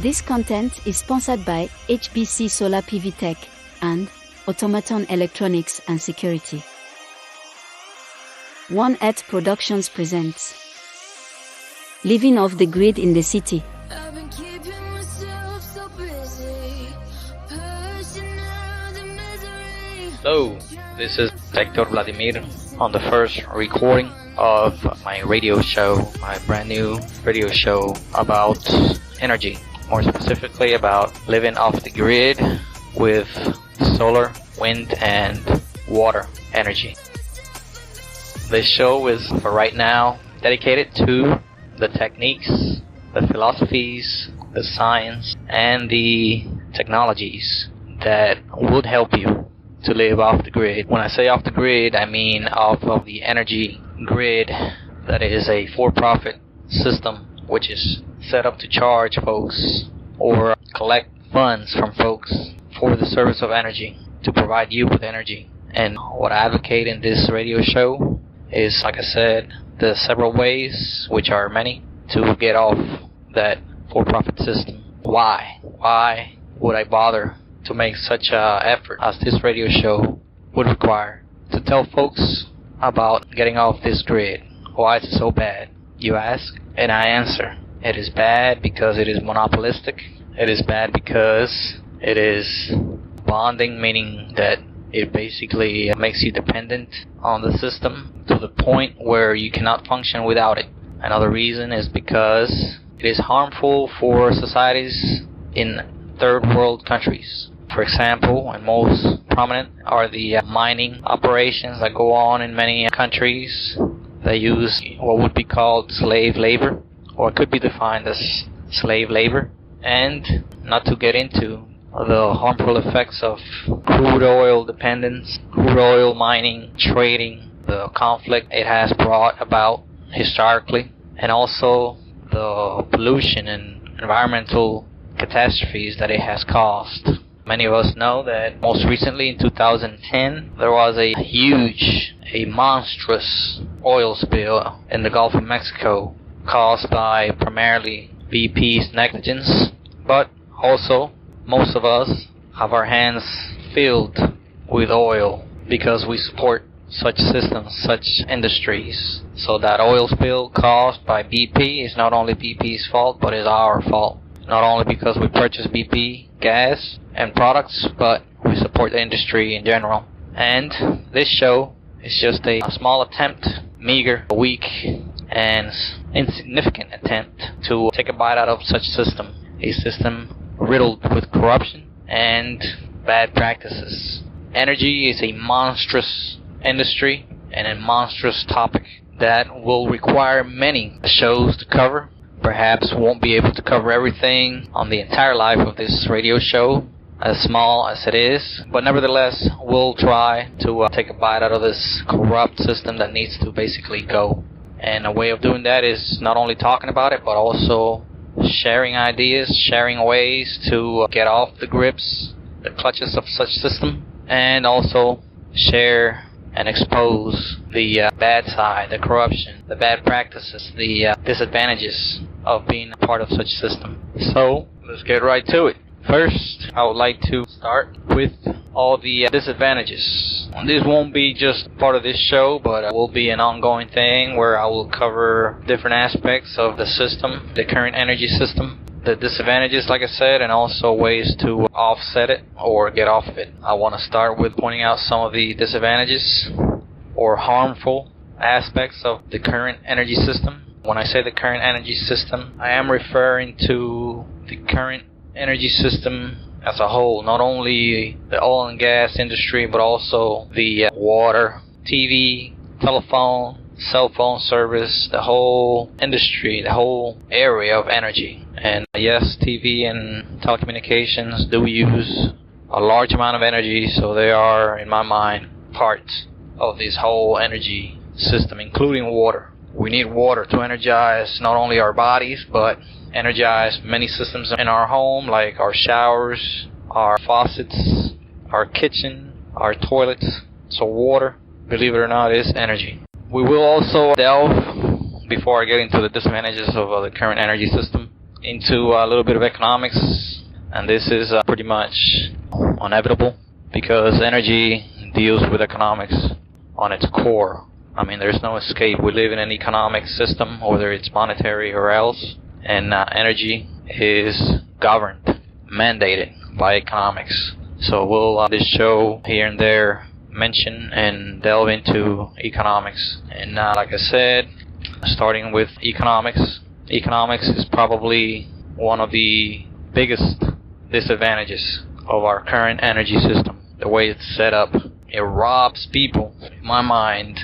This content is sponsored by HBC Solar PV Tech and Automaton Electronics and Security. 1 Productions presents Living Off the Grid in the City. I've been keeping myself so busy, pushing out the misery. Hello, this is Hector Vladimir on the first recording of my radio show, my brand new radio show about energy, more specifically about living off the grid with solar, wind, and water energy. This show is, for right now, dedicated to the techniques, the philosophies, the science, and the technologies that would help you to live off the grid. When I say off the grid, I mean off of the energy grid that is a for-profit system which is set up to charge folks or collect funds from folks for the service of energy, to provide you with energy. And what I advocate in this radio show is, like I said, the several ways, which are many, to get off that for-profit system. Why? Why would I bother to make such an effort as this radio show would require to tell folks about getting off this grid? Why is it so bad, you ask? And I answer, it is bad because it is monopolistic. It is bad because it is bonding, meaning that it basically makes you dependent on the system to the point where you cannot function without it. Another reason is because it is harmful for societies in third world countries. For example, and most prominent are the mining operations that go on in many countries. They use what would be called slave labor, or it could be defined as slave labor. And not to get into the harmful effects of crude oil dependence, crude oil mining, trading, the conflict it has brought about historically, and also the pollution and environmental catastrophes that it has caused. Many of us know that most recently in 2010 there was a monstrous oil spill in the Gulf of Mexico caused by primarily BP's negligence, but also most of us have our hands filled with oil because we support such systems, such industries. So that oil spill caused by BP is not only BP's fault, but is our fault. Not only because we purchase BP gas and products, but we support the industry in general. And this show is just a small attempt, meager, weak, and insignificant attempt to take a bite out of such system. A system riddled with corruption and bad practices. Energy is a monstrous industry and a monstrous topic that will require many shows to cover. Perhaps won't be able to cover everything on the entire life of this radio show, as small as it is, but nevertheless we'll try to take a bite out of this corrupt system that needs to basically go. And a way of doing that is not only talking about it, but also sharing ideas, sharing ways to get off the grips, the clutches of such system, and also share and expose the bad side, the corruption, the bad practices, the disadvantages of being a part of such system. So let's get right to it. First, I would like to start with all the disadvantages. This won't be just part of this show, but it will be an ongoing thing where I will cover different aspects of the system, the current energy system, the disadvantages, like I said, and also ways to offset it or get off of it. I want to start with pointing out some of the disadvantages or harmful aspects of the current energy system. When I say the current energy system, I am referring to the current energy system as a whole, not only the oil and gas industry, but also the water, TV, telephone, cell phone service, the whole industry, the whole area of energy. And yes, TV and telecommunications do use a large amount of energy, so they are, in my mind, parts of this whole energy system, including water. We need water to energize not only our bodies, but energize many systems in our home, like our showers, our faucets, our kitchen, our toilets. So water, believe it or not, is energy. We will also delve, before I get into the disadvantages of the current energy system, into a little bit of economics, and this is pretty much inevitable because energy deals with economics on its core. I mean, there's no escape. We live in an economic system, whether it's monetary or else, and energy is governed, mandated by economics. So we'll this show here and there mention and delve into economics. And like I said, starting with economics is probably one of the biggest disadvantages of our current energy system. The way it's set up, it robs people, in my mind,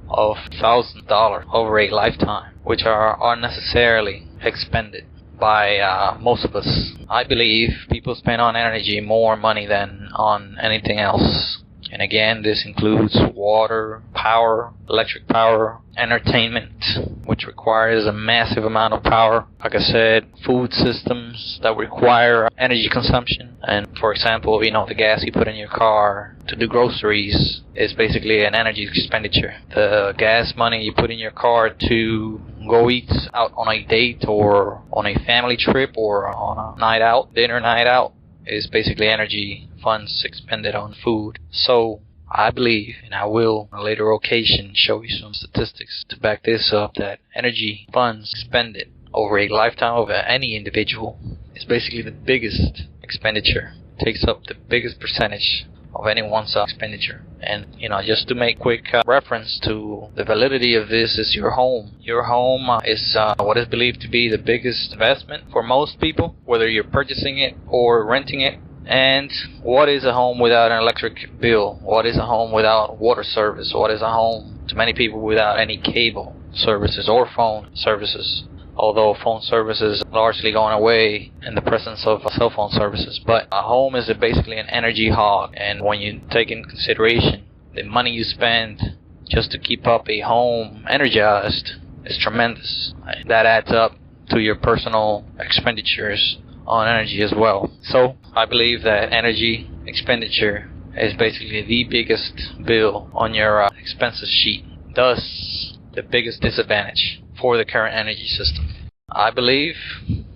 of $1,000 over a lifetime, which are unnecessarily expended by most of us. I believe people spend on energy more money than on anything else. And again, this includes water, power, electric power, entertainment, which requires a massive amount of power. Like I said, food systems that require energy consumption. And for example, the gas you put in your car to do groceries is basically an energy expenditure. The gas money you put in your car to go eat out on a date or on a family trip or on a night out, dinner night out, is basically energy funds expended on food. So I believe, and I will on a later occasion show you some statistics to back this up, that energy funds expended over a lifetime of any individual is basically the biggest expenditure. It takes up the biggest percentage of anyone's expenditure. And just to make quick reference to the validity of this is your home. Your home is what is believed to be the biggest investment for most people, whether you're purchasing it or renting it. And what is a home without an electric bill? What is a home without water service? What is a home to many people without any cable services or phone services? Although phone services are largely going away in the presence of cell phone services. But a home is basically an energy hog. And when you take in consideration the money you spend just to keep up a home energized is tremendous. That adds up to your personal expenditures on energy as well. So I believe that energy expenditure is basically the biggest bill on your expenses sheet. Thus, the biggest disadvantage for the current energy system. I believe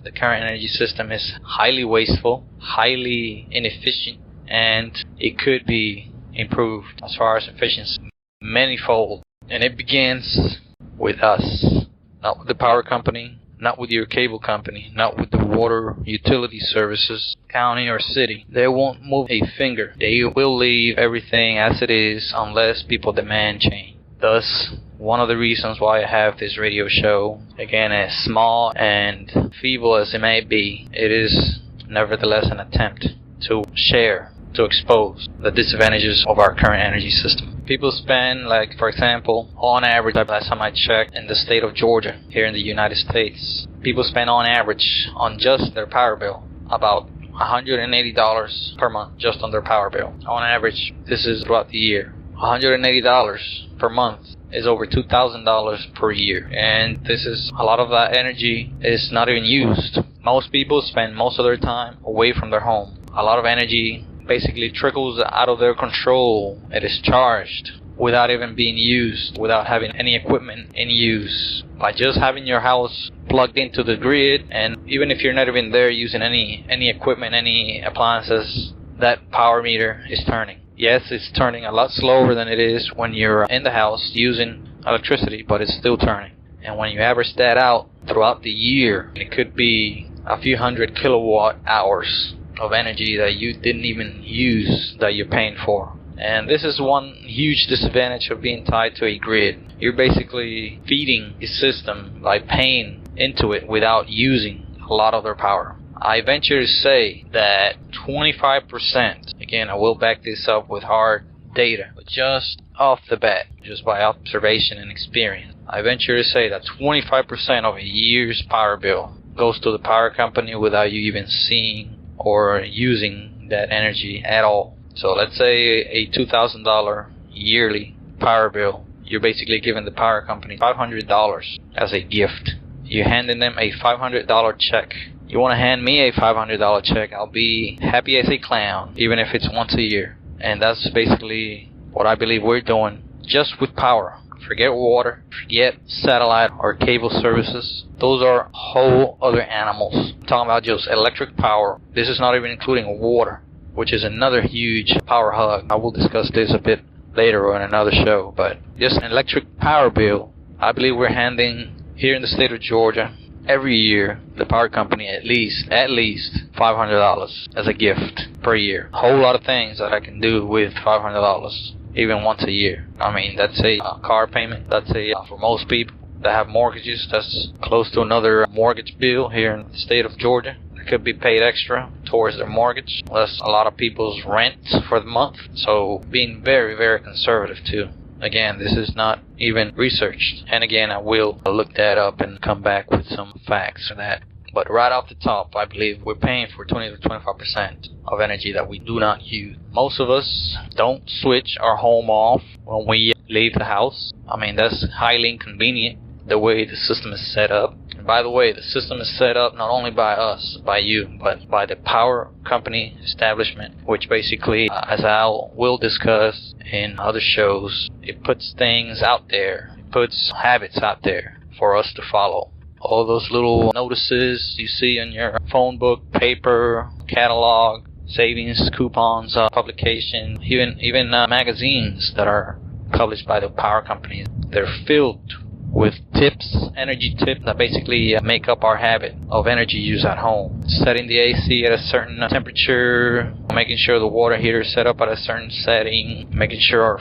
the current energy system is highly wasteful, highly inefficient, and it could be improved as far as efficiency manyfold. And it begins with us, not with the power company, not with your cable company, not with the water utility services, county or city. They won't move a finger. They will leave everything as it is unless people demand change. Thus, one of the reasons why I have this radio show, again, as small and feeble as it may be, it is nevertheless an attempt to share, to expose the disadvantages of our current energy system. People spend, like, for example, on average, last time I checked, in the state of Georgia, here in the United States, people spend on average on just their power bill about $180 per month just on their power bill. On average, this is throughout the year. $180 per month is over $2,000 per year. And this is a lot of that energy is not even used. Most people spend most of their time away from their home. A lot of energy basically trickles out of their control. It is charged without even being used, without having any equipment in use. By just having your house plugged into the grid, and even if you're not even there using any equipment, any appliances, that power meter is turning. Yes, it's turning a lot slower than it is when you're in the house using electricity, but it's still turning. And when you average that out throughout the year, it could be a few hundred kilowatt hours of energy that you didn't even use that you're paying for. And this is one huge disadvantage of being tied to a grid. You're basically feeding a system by paying into it without using a lot of their power. I venture to say that 25%, again, I will back this up with hard data, but just off the bat, just by observation and experience, I venture to say that 25% of a year's power bill goes to the power company without you even seeing or using that energy at all. So let's say a $2,000 yearly power bill, you're basically giving the power company $500 as a gift. You're handing them a $500 check. You want to hand me a $500 check, I'll be happy as a clown, even if it's once a year. And that's basically what I believe we're doing just with power Forget water, forget satellite or cable services. Those are whole other animals. I'm talking about just electric power. This is not even including water, which is another huge power hog. I will discuss this a bit later on another show, but just an electric power bill, I believe we're handing here in the state of Georgia every year the power company at least $500 as a gift per year. A whole lot of things that I can do with $500 even once a year. I mean, that's a car payment. That's for most people that have mortgages, that's close to another mortgage bill here in the state of Georgia. It could be paid extra towards their mortgage. That's a lot of people's rent for the month. So being very, very conservative too. Again, this is not even researched. And again, I will look that up and come back with some facts for that. But right off the top, I believe we're paying for 20 to 25% of energy that we do not use. Most of us don't switch our home off when we leave the house. I mean, that's highly inconvenient the way the system is set up. And by the way, the system is set up not only by us, by you, but by the power company establishment, which basically, as I will discuss in other shows, it puts things out there. It puts habits out there for us to follow. All those little notices you see in your phone book, paper, catalog, savings, coupons, publication, even magazines that are published by the power companies. They're filled with tips, energy tips that basically make up our habit of energy use at home. Setting the AC at a certain temperature, making sure the water heater is set up at a certain setting, making sure our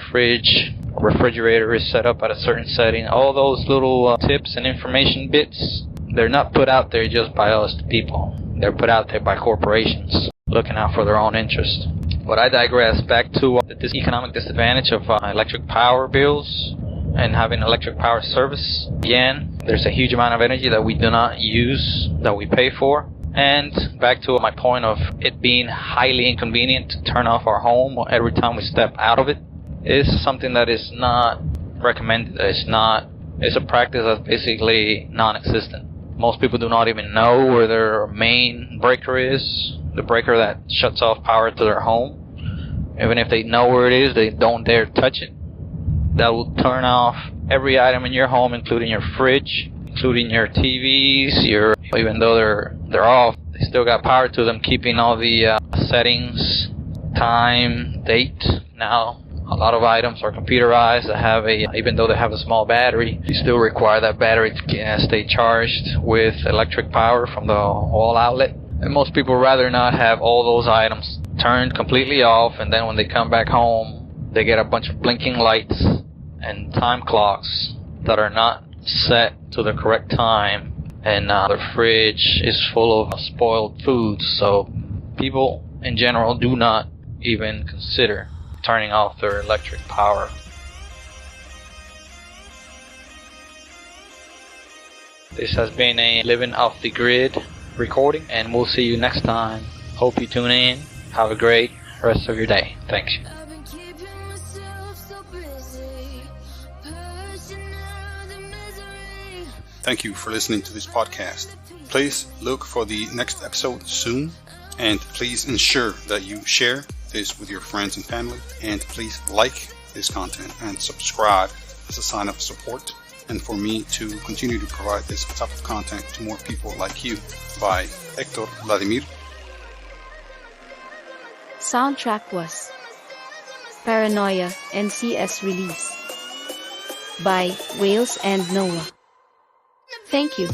refrigerator is set up at a certain setting. All those little tips and information bits, they're not put out there just by us, the people. They're put out there by corporations looking out for their own interest. But I digress. Back to this economic disadvantage of electric power bills and having electric power service. Again, there's a huge amount of energy that we do not use, that we pay for. And back to my point of it being highly inconvenient to turn off our home every time we step out of it is something that is not recommended. It's a practice that's basically non-existent. Most people do not even know where their main breaker is, the breaker that shuts off power to their home. Even if they know where it is, they don't dare touch it. That will turn off every item in your home, including your fridge, including your TVs. Even though they're off, they still got power to them, keeping all the settings, time, date. Now, a lot of items are computerized that have even though they have a small battery, you still require that battery to stay charged with electric power from the wall outlet. And most people rather not have all those items turned completely off, and then when they come back home, they get a bunch of blinking lights and time clocks that are not set to the correct time, and their fridge is full of spoiled foods. So people in general do not even consider turning off their electric power. This has been a Living Off the Grid recording, and we'll see you next time. Hope you tune in. Have a great rest of your day. Thanks. I've been keeping myself so busy, pushing out the misery. Thank you for listening to this podcast. Please look for the next episode soon, and please ensure that you share this with your friends and family, and please like this content and subscribe as a sign of support and for me to continue to provide this type of content to more people like you. By Hector Vladimir. Soundtrack was Paranoia NCS release by Wales and Noah. Thank you.